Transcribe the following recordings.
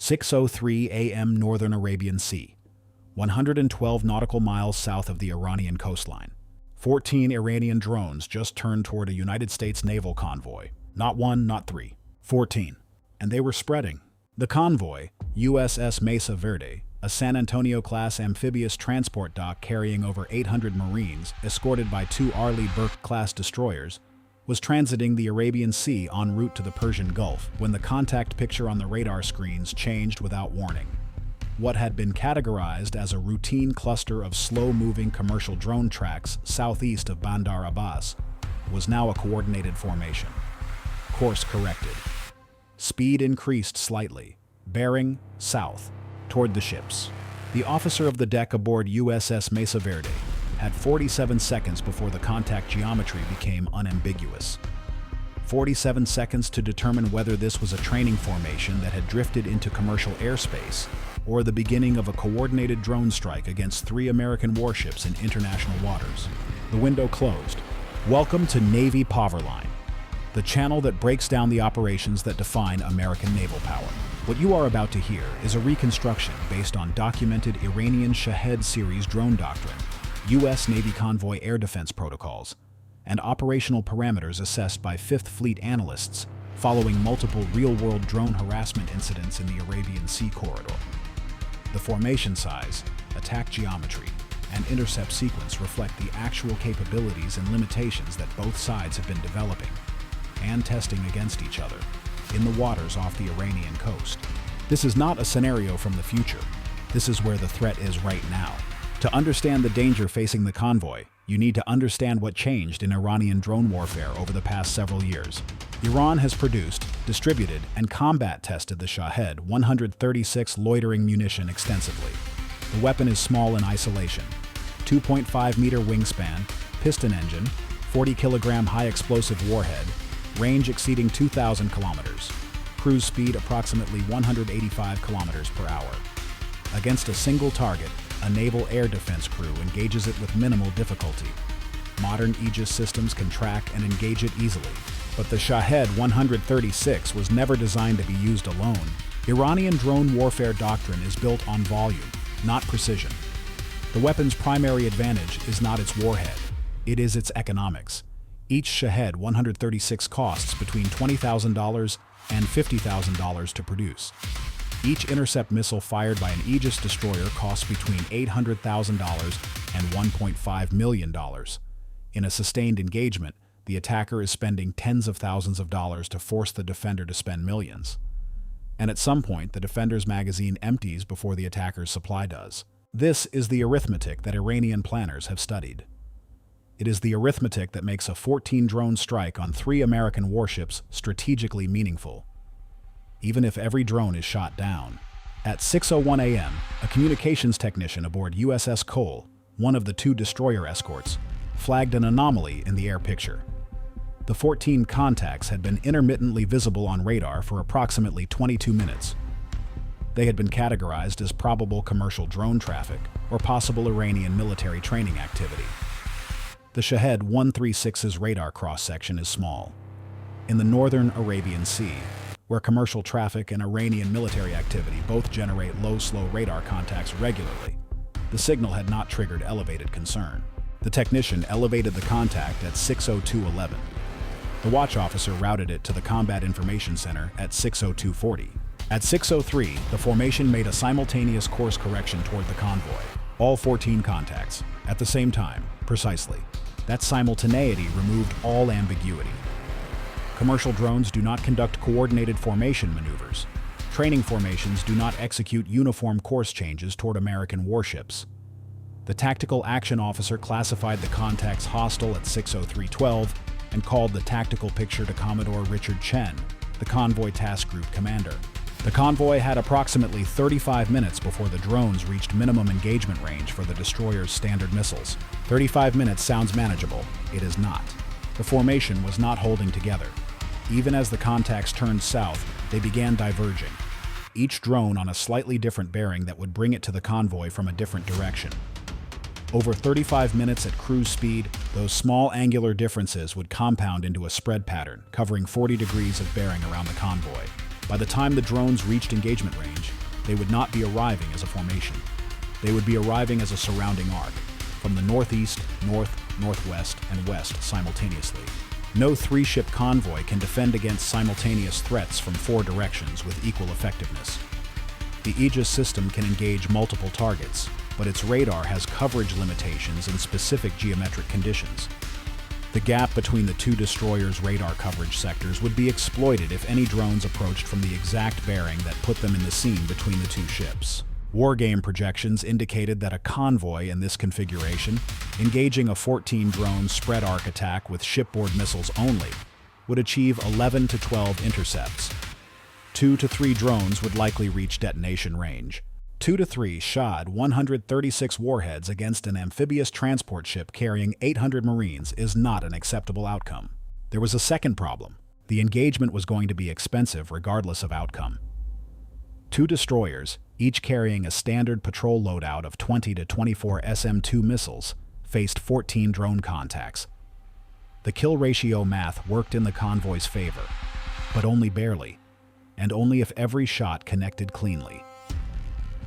6:03 a.m. Northern Arabian Sea, 112 nautical miles south of the Iranian coastline. 14 Iranian drones just turned toward a United States naval convoy. Not one, not three. 14. And they were spreading. The convoy, USS Mesa Verde, a San Antonio-class amphibious transport dock carrying over 800 Marines, escorted by 2 Arleigh Burke-class destroyers, was transiting the Arabian Sea en route to the Persian Gulf when the contact picture on the radar screens changed without warning. What had been categorized as a routine cluster of slow-moving commercial drone tracks southeast of Bandar Abbas was now a coordinated formation. Course corrected. Speed increased slightly, bearing south, toward the ships. The officer of the deck aboard USS Mesa Verde had 47 seconds before the contact geometry became unambiguous. 47 seconds to determine whether this was a training formation that had drifted into commercial airspace or the beginning of a coordinated drone strike against 3 American warships in international waters. The window closed. Welcome to Navy Powerline, the channel that breaks down the operations that define American naval power. What you are about to hear is a reconstruction based on documented Iranian Shahed-series drone doctrine, U.S. Navy convoy air defense protocols, and operational parameters assessed by Fifth Fleet analysts following multiple real-world drone harassment incidents in the Arabian Sea corridor. The formation size, attack geometry, and intercept sequence reflect the actual capabilities and limitations that both sides have been developing and testing against each other in the waters off the Iranian coast. This is not a scenario from the future. This is where the threat is right now. To understand the danger facing the convoy, you need to understand what changed in Iranian drone warfare over the past several years. Iran has produced, distributed, and combat tested the Shahed-136 loitering munition extensively. The weapon is small in isolation. 2.5-meter wingspan, piston engine, 40-kilogram high-explosive warhead, range exceeding 2,000 kilometers, cruise speed approximately 185 kilometers per hour. Against a single target, a naval air defense crew engages it with minimal difficulty. Modern Aegis systems can track and engage it easily, but the Shahed-136 was never designed to be used alone. Iranian drone warfare doctrine is built on volume, not precision. The weapon's primary advantage is not its warhead, it is its economics. Each Shahed-136 costs between $20,000 and $50,000 to produce. Each intercept missile fired by an Aegis destroyer costs between $800,000 and $1.5 million. In a sustained engagement, the attacker is spending tens of thousands of dollars to force the defender to spend millions. And at some point, the defender's magazine empties before the attacker's supply does. This is the arithmetic that Iranian planners have studied. It is the arithmetic that makes a 14-drone strike on 3 American warships strategically meaningful, even if every drone is shot down. At 6:01 a.m., a communications technician aboard USS Cole, one of the 2 destroyer escorts, flagged an anomaly in the air picture. The 14 contacts had been intermittently visible on radar for approximately 22 minutes. They had been categorized as probable commercial drone traffic or possible Iranian military training activity. The Shahed-136's radar cross-section is small. In the northern Arabian Sea, where commercial traffic and Iranian military activity both generate low-slow radar contacts regularly, the signal had not triggered elevated concern. The technician elevated the contact at 6:02:11. The watch officer routed it to the Combat Information Center at 6:02:40. At 6:03, the formation made a simultaneous course correction toward the convoy. All 14 contacts, at the same time, precisely. That simultaneity removed all ambiguity. Commercial drones do not conduct coordinated formation maneuvers. Training formations do not execute uniform course changes toward American warships. The tactical action officer classified the contacts hostile at 6:03:12 and called the tactical picture to Commodore Richard Chen, the convoy task group commander. The convoy had approximately 35 minutes before the drones reached minimum engagement range for the destroyer's standard missiles. 35 minutes sounds manageable. It is not. The formation was not holding together. Even as the contacts turned south, they began diverging, each drone on a slightly different bearing that would bring it to the convoy from a different direction. Over 35 minutes at cruise speed, those small angular differences would compound into a spread pattern, covering 40 degrees of bearing around the convoy. By the time the drones reached engagement range, They would not be arriving as a formation. They would be arriving as a surrounding arc, from the northeast, north, northwest, and west simultaneously. No three-ship convoy can defend against simultaneous threats from 4 directions with equal effectiveness. The Aegis system can engage multiple targets, but its radar has coverage limitations in specific geometric conditions. The gap between the 2 destroyers' radar coverage sectors would be exploited if any drones approached from the exact bearing that put them in the scene between the 2 ships. Wargame projections indicated that a convoy in this configuration, engaging a 14-drone spread arc attack with shipboard missiles only, would achieve 11 to 12 intercepts. 2 to 3 drones would likely reach detonation range. 2 to 3 Shahed-136 warheads against an amphibious transport ship carrying 800 Marines is not an acceptable outcome. There was a second problem. The engagement was going to be expensive regardless of outcome. 2 destroyers, each carrying a standard patrol loadout of 20 to 24 SM-2 missiles, faced 14 drone contacts. The kill ratio math worked in the convoy's favor, but only barely, and only if every shot connected cleanly.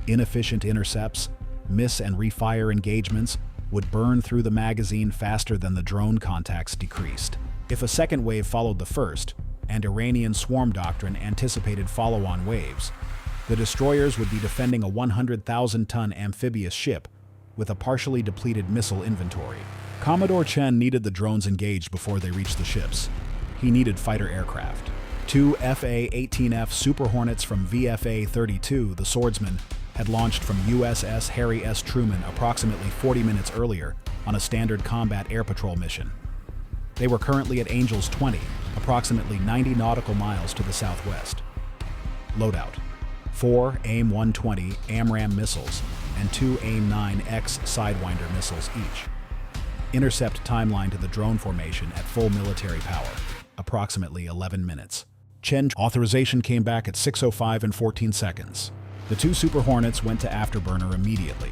Inefficient intercepts, miss and refire engagements would burn through the magazine faster than the drone contacts decreased. If a second wave followed the first, and Iranian swarm doctrine anticipated follow-on waves, the destroyers would be defending a 100,000-ton amphibious ship with a partially depleted missile inventory. Commodore Chen needed the drones engaged before they reached the ships. He needed fighter aircraft. 2 A-18F Super Hornets from VFA-32, the Swordsman, had launched from USS Harry S. Truman approximately 40 minutes earlier on a standard combat air patrol mission. They were currently at Angels 20, approximately 90 nautical miles to the southwest. Loadout: 4 AIM-120 AMRAAM missiles and 2 AIM-9X Sidewinder missiles each. Intercept timeline to the drone formation at full military power, approximately 11 minutes. Chen authorization came back at 6:05 and 14 seconds. The 2 Super Hornets went to afterburner immediately.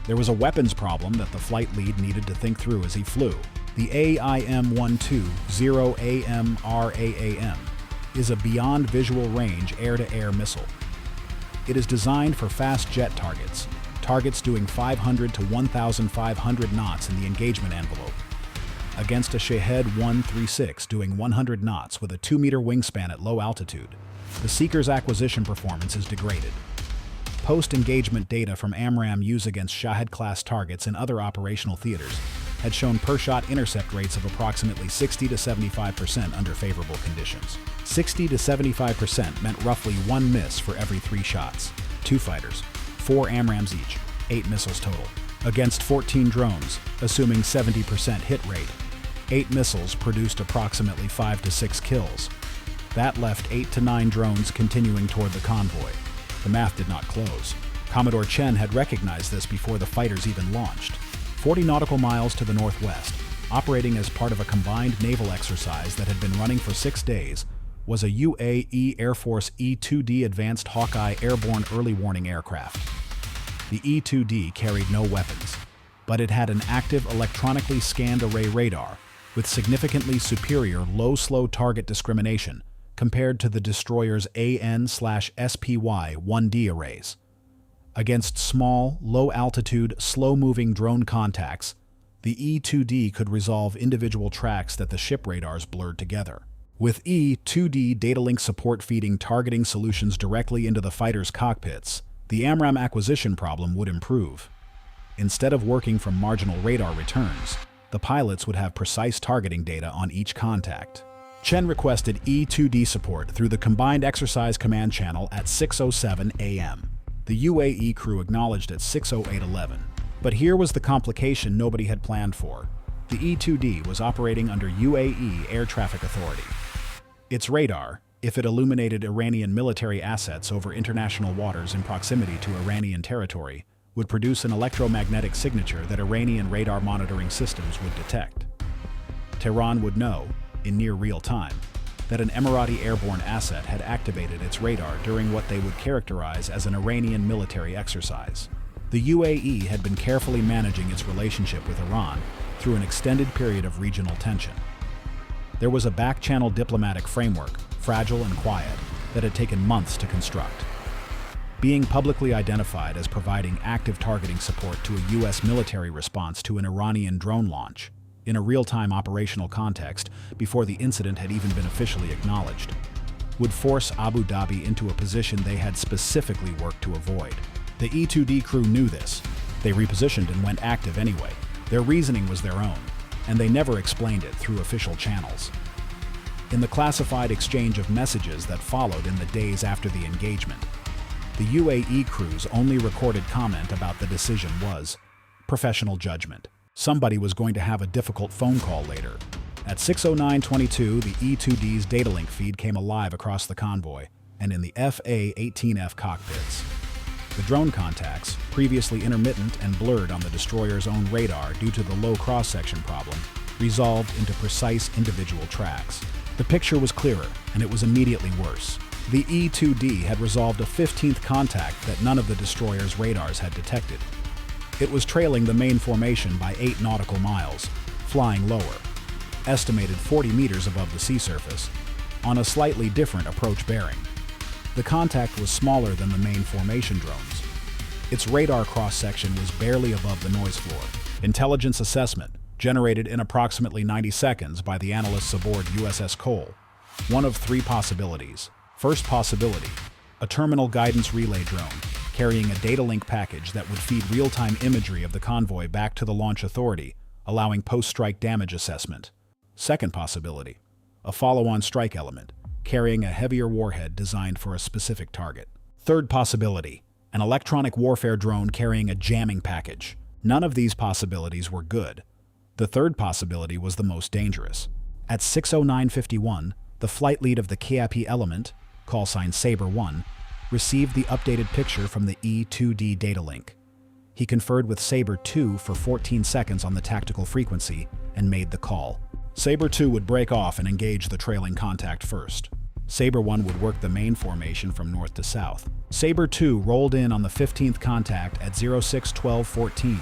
There was a weapons problem that the flight lead needed to think through as he flew. The AIM-120 AMRAAM is a beyond visual range air-to-air missile. It is designed for fast jet targets doing 500 to 1,500 knots in the engagement envelope, against a Shahed-136 doing 100 knots with a 2-meter wingspan at low altitude. The Seeker's acquisition performance is degraded. Post-engagement data from AMRAAM use against Shahed-class targets in other operational theaters had shown per-shot intercept rates of approximately 60 to 75% under favorable conditions. 60 to 75% meant roughly 1 miss for every 3 shots. 2 fighters, 4 AMRAAMs each, 8 missiles total. Against 14 drones, assuming 70% hit rate, 8 missiles produced approximately 5 to 6 kills. That left 8 to 9 drones continuing toward the convoy. The math did not close. Commodore Chen had recognized this before the fighters even launched. 40 nautical miles to the northwest, operating as part of a combined naval exercise that had been running for 6 days, was a UAE Air Force E-2D Advanced Hawkeye airborne early warning aircraft. The E-2D carried no weapons, but it had an active electronically scanned array radar with significantly superior low-slow target discrimination compared to the destroyer's AN/SPY-1D arrays. Against small, low-altitude, slow-moving drone contacts, the E-2D could resolve individual tracks that the ship radars blurred together. With E-2D data link support feeding targeting solutions directly into the fighters' cockpits, the AMRAAM acquisition problem would improve. Instead of working from marginal radar returns, the pilots would have precise targeting data on each contact. Chen requested E-2D support through the Combined Exercise Command Channel at 6:07 a.m. The UAE crew acknowledged at 6:08:11. But here was the complication nobody had planned for. The E-2D was operating under UAE Air Traffic Authority. Its radar, if it illuminated Iranian military assets over international waters in proximity to Iranian territory, would produce an electromagnetic signature that Iranian radar monitoring systems would detect. Tehran would know, in near real time, that an Emirati airborne asset had activated its radar during what they would characterize as an Iranian military exercise. The UAE had been carefully managing its relationship with Iran through an extended period of regional tension. There was a back-channel diplomatic framework, fragile and quiet, that had taken months to construct. being publicly identified as providing active targeting support to a U.S. military response to an Iranian drone launch, in a real-time operational context before the incident had even been officially acknowledged, would force Abu Dhabi into a position they had specifically worked to avoid. The E-2D crew knew this. They repositioned and went active anyway. Their reasoning was their own, and they never explained it through official channels. In the classified exchange of messages that followed in the days after the engagement, the UAE crew's only recorded comment about the decision was professional judgment. Somebody was going to have a difficult phone call later. At 6:09:22, the E-2D's data link feed came alive across the convoy and in the A-18F cockpits. The drone contacts, previously intermittent and blurred on the destroyer's own radar due to the low cross-section problem, resolved into precise individual tracks. The picture was clearer, and it was immediately worse. The E-2D had resolved a 15th contact that none of the destroyer's radars had detected. It was trailing the main formation by 8 nautical miles, flying lower, estimated 40 meters above the sea surface, on a slightly different approach bearing. The contact was smaller than the main formation drones. Its radar cross-section was barely above the noise floor. Intelligence assessment, generated in approximately 90 seconds by the analysts aboard USS Cole. One of 3 possibilities. First possibility, a terminal guidance relay drone carrying a data link package that would feed real-time imagery of the convoy back to the launch authority, allowing post-strike damage assessment. Second possibility, a follow-on strike element carrying a heavier warhead designed for a specific target. Third possibility, an electronic warfare drone carrying a jamming package. None of these possibilities were good. The third possibility was the most dangerous. At 6:09:51, the flight lead of the KIP element, call sign Sabre 1, received the updated picture from the E-2D data link. He conferred with Sabre 2 for 14 seconds on the tactical frequency and made the call. Sabre 2 would break off and engage the trailing contact first. Sabre 1 would work the main formation from north to south. Sabre 2 rolled in on the 15th contact at 06:12:14.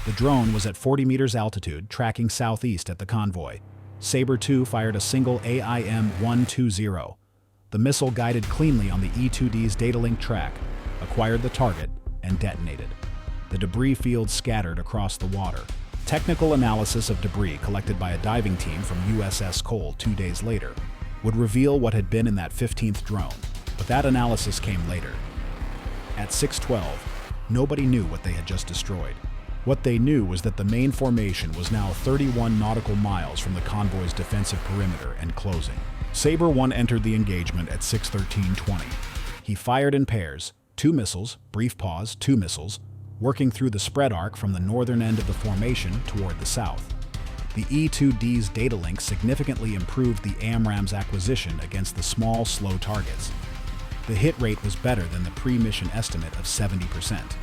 The drone was at 40 meters altitude, tracking southeast at the convoy. Sabre 2 fired a single AIM-120. The missile guided cleanly on the E-2D's data link track, acquired the target, and detonated. The debris field scattered across the water. Technical analysis of debris collected by a diving team from USS Cole 2 days later would reveal what had been in that 15th drone, but that analysis came later. At 6:12, nobody knew what they had just destroyed. What they knew was that the main formation was now 31 nautical miles from the convoy's defensive perimeter and closing. Sabre 1 entered the engagement at 6:13:20. He fired in pairs, 2 missiles, brief pause, 2 missiles, working through the spread arc from the northern end of the formation toward the south. The E-2D's data link significantly improved the AMRAAMs acquisition against the small, slow targets. The hit rate was better than the pre-mission estimate of 70%.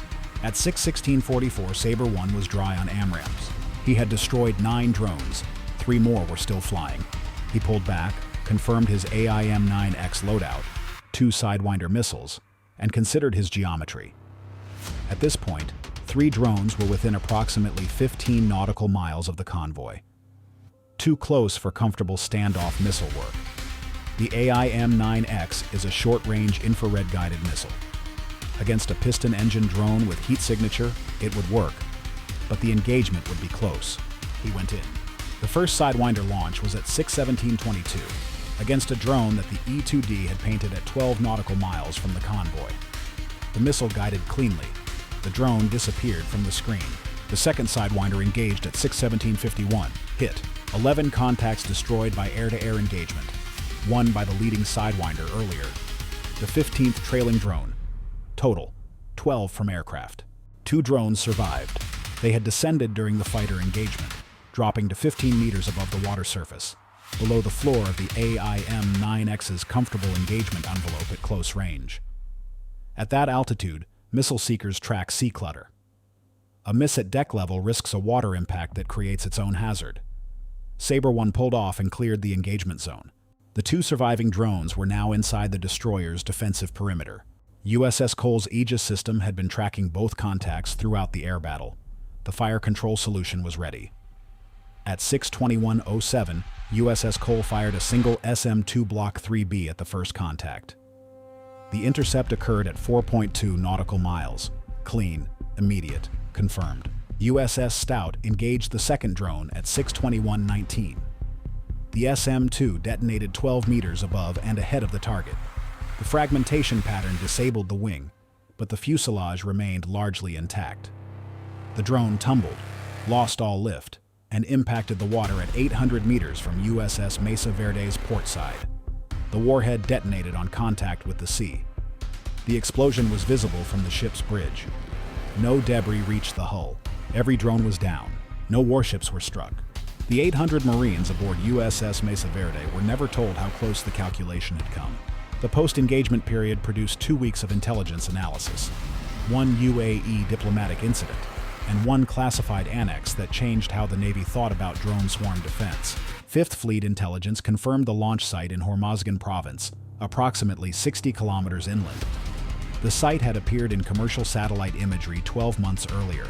At 6:16:44, Sabre 1 was dry on AMRAAMs. He had destroyed 9 drones. 3 more were still flying. He pulled back, confirmed his AIM-9X loadout, 2 Sidewinder missiles, and considered his geometry. At this point, 3 drones were within approximately 15 nautical miles of the convoy. Too close for comfortable standoff missile work. The AIM-9X is a short-range infrared-guided missile. Against a piston-engine drone with heat signature, it would work, but the engagement would be close. He went in. The first Sidewinder launch was at 6:17:22, against a drone that the E-2D had painted at 12 nautical miles from the convoy. The missile guided cleanly. The drone disappeared from the screen. The second Sidewinder engaged at 6:17:51, hit. 11 contacts destroyed by air-to-air engagement, 1 by the leading Sidewinder earlier. The 15th trailing drone. Total, 12 from aircraft. 2 drones survived. They had descended during the fighter engagement, dropping to 15 meters above the water surface, below the floor of the AIM-9X's comfortable engagement envelope at close range. At that altitude, missile seekers track sea clutter. A miss at deck level risks a water impact that creates its own hazard. Sabre 1 pulled off and cleared the engagement zone. The 2 surviving drones were now inside the destroyer's defensive perimeter. USS Cole's Aegis system had been tracking both contacts throughout the air battle. The fire control solution was ready. At 6:21:07, USS Cole fired a single SM-2 Block 3B at the first contact. The intercept occurred at 4.2 nautical miles. Clean, immediate, confirmed. USS Stout engaged the second drone at 6:21:19. The SM-2 detonated 12 meters above and ahead of the target. The fragmentation pattern disabled the wing, but the fuselage remained largely intact. The drone tumbled, lost all lift, and impacted the water at 800 meters from USS Mesa Verde's port side. The warhead detonated on contact with the sea. The explosion was visible from the ship's bridge. No debris reached the hull. Every drone was down. No warships were struck. The 800 Marines aboard USS Mesa Verde were never told how close the calculation had come. The post-engagement period produced 2 weeks of intelligence analysis, 1 UAE diplomatic incident, and 1 classified annex that changed how the Navy thought about drone swarm defense. Fifth Fleet intelligence confirmed the launch site in Hormozgan Province, approximately 60 kilometers inland. The site had appeared in commercial satellite imagery 12 months earlier,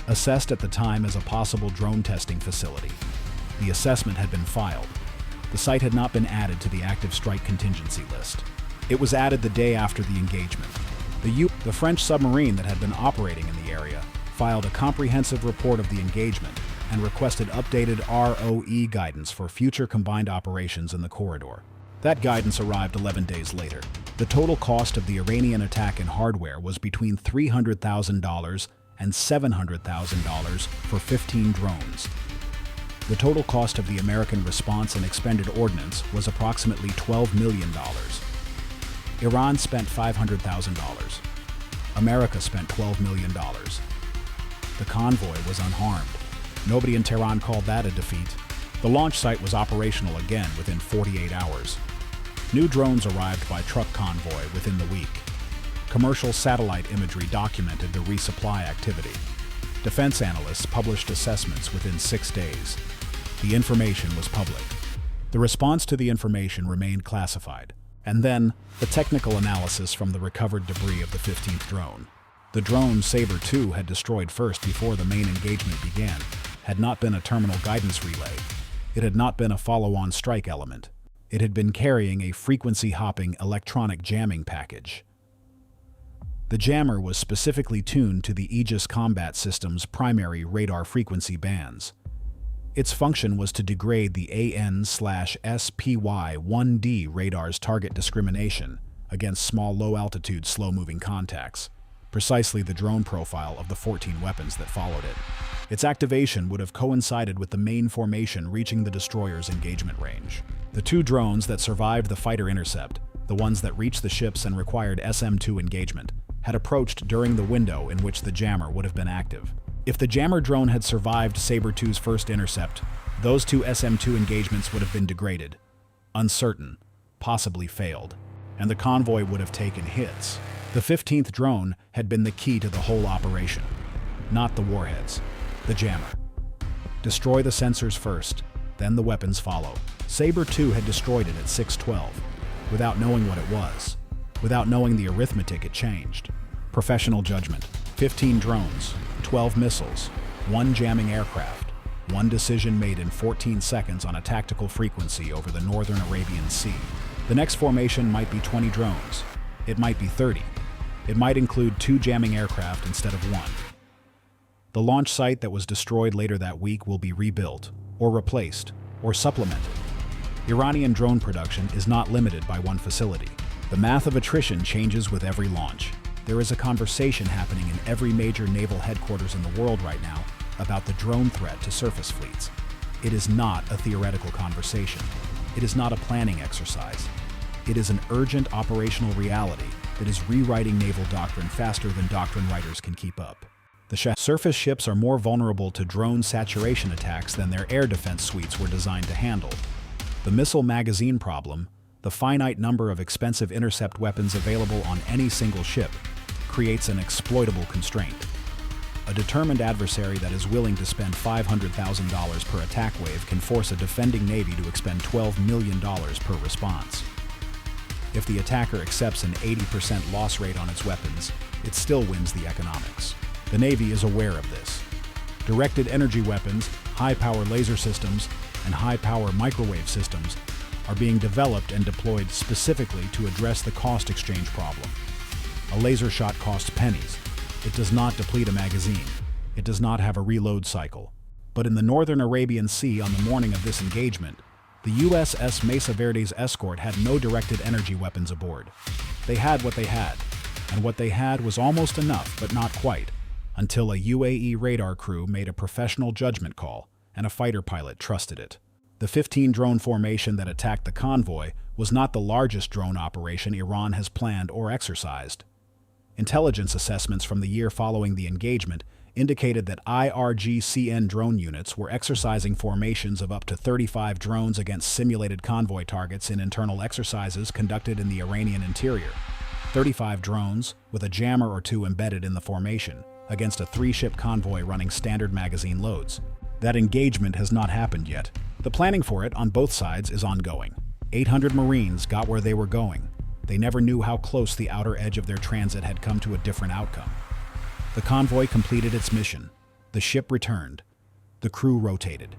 assessed at the time as a possible drone testing facility. The assessment had been filed. The site had not been added to the active strike contingency list. It was added the day after the engagement. The French submarine that had been operating in the area filed a comprehensive report of the engagement and requested updated ROE guidance for future combined operations in the corridor. That guidance arrived 11 days later. The total cost of the Iranian attack in hardware was between $300,000 and $700,000 for 15 drones. The total cost of the American response and expended ordnance was approximately $12 million. Iran spent $500,000. America spent $12 million. The convoy was unharmed. Nobody in Tehran called that a defeat. The launch site was operational again within 48 hours. New drones arrived by truck convoy within the week. Commercial satellite imagery documented the resupply activity. Defense analysts published assessments within 6 days. The information was public. The response to the information remained classified. And then, the technical analysis from the recovered debris of the 15th drone. The drone Sabre 2 had destroyed first before the main engagement began, had not been a terminal guidance relay. It had not been a follow-on strike element. It had been carrying a frequency-hopping electronic jamming package. The jammer was specifically tuned to the Aegis Combat System's primary radar frequency bands. Its function was to degrade the AN/SPY-1D radar's target discrimination against small low-altitude slow-moving contacts, precisely the drone profile of the 14 weapons that followed it. Its activation would have coincided with the main formation reaching the destroyer's engagement range. The 2 drones that survived the fighter intercept, the ones that reached the ships and required SM-2 engagement, had approached during the window in which the jammer would have been active. If the jammer drone had survived Sabre 2's first intercept, those 2 SM-2 engagements would have been degraded, uncertain, possibly failed, and the convoy would have taken hits. The 15th drone had been the key to the whole operation, not the warheads, the jammer. Destroy the sensors first, then the weapons follow. Sabre 2 had destroyed it at 6:12, without knowing what it was, without knowing the arithmetic it changed. Professional judgment. 15 drones, 12 missiles, 1 jamming aircraft, 1 decision made in 14 seconds on a tactical frequency over the northern Arabian Sea. The next formation might be 20 drones. It might be 30. It might include 2 jamming aircraft instead of 1. The launch site that was destroyed later that week will be rebuilt, or replaced, or supplemented. Iranian drone production is not limited by one facility. The math of attrition changes with every launch. There is a conversation happening in every major naval headquarters in the world right now about the drone threat to surface fleets. It is not a theoretical conversation. It is not a planning exercise. It is an urgent operational reality that is rewriting naval doctrine faster than doctrine writers can keep up. The surface ships are more vulnerable to drone saturation attacks than their air defense suites were designed to handle. The missile magazine problem, the finite number of expensive intercept weapons available on any single ship, creates an exploitable constraint. A determined adversary that is willing to spend $500,000 per attack wave can force a defending navy to expend $12 million per response. If the attacker accepts an 80% loss rate on its weapons, it still wins the economics. The Navy is aware of this. Directed energy weapons, high-power laser systems, and high-power microwave systems are being developed and deployed specifically to address the cost exchange problem. A laser shot costs pennies. It does not deplete a magazine. It does not have a reload cycle. But in the northern Arabian Sea on the morning of this engagement, the USS Mesa Verde's escort had no directed energy weapons aboard. They had what they had, and what they had was almost enough, but not quite, until a UAE radar crew made a professional judgment call, and a fighter pilot trusted it. The 15-drone formation that attacked the convoy was not the largest drone operation Iran has planned or exercised. Intelligence assessments from the year following the engagement indicated that IRGCN drone units were exercising formations of up to 35 drones against simulated convoy targets in internal exercises conducted in the Iranian interior. 35 drones, with a jammer or two embedded in the formation, against a 3-ship convoy running standard magazine loads. That engagement has not happened yet. The planning for it on both sides is ongoing. 800 Marines got where they were going. They never knew how close the outer edge of their transit had come to a different outcome. The convoy completed its mission. The ship returned. The crew rotated.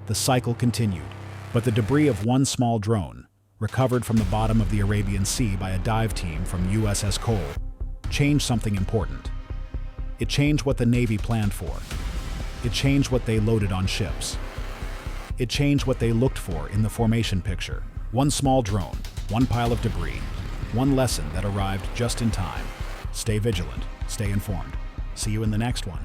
The cycle continued. But the debris of one small drone, recovered from the bottom of the Arabian Sea by a dive team from USS Cole, changed something important. It changed what the Navy planned for. It changed what they loaded on ships. It changed what they looked for in the formation picture. One small drone, one pile of debris, one lesson that arrived just in time. Stay vigilant, stay informed. See you in the next one.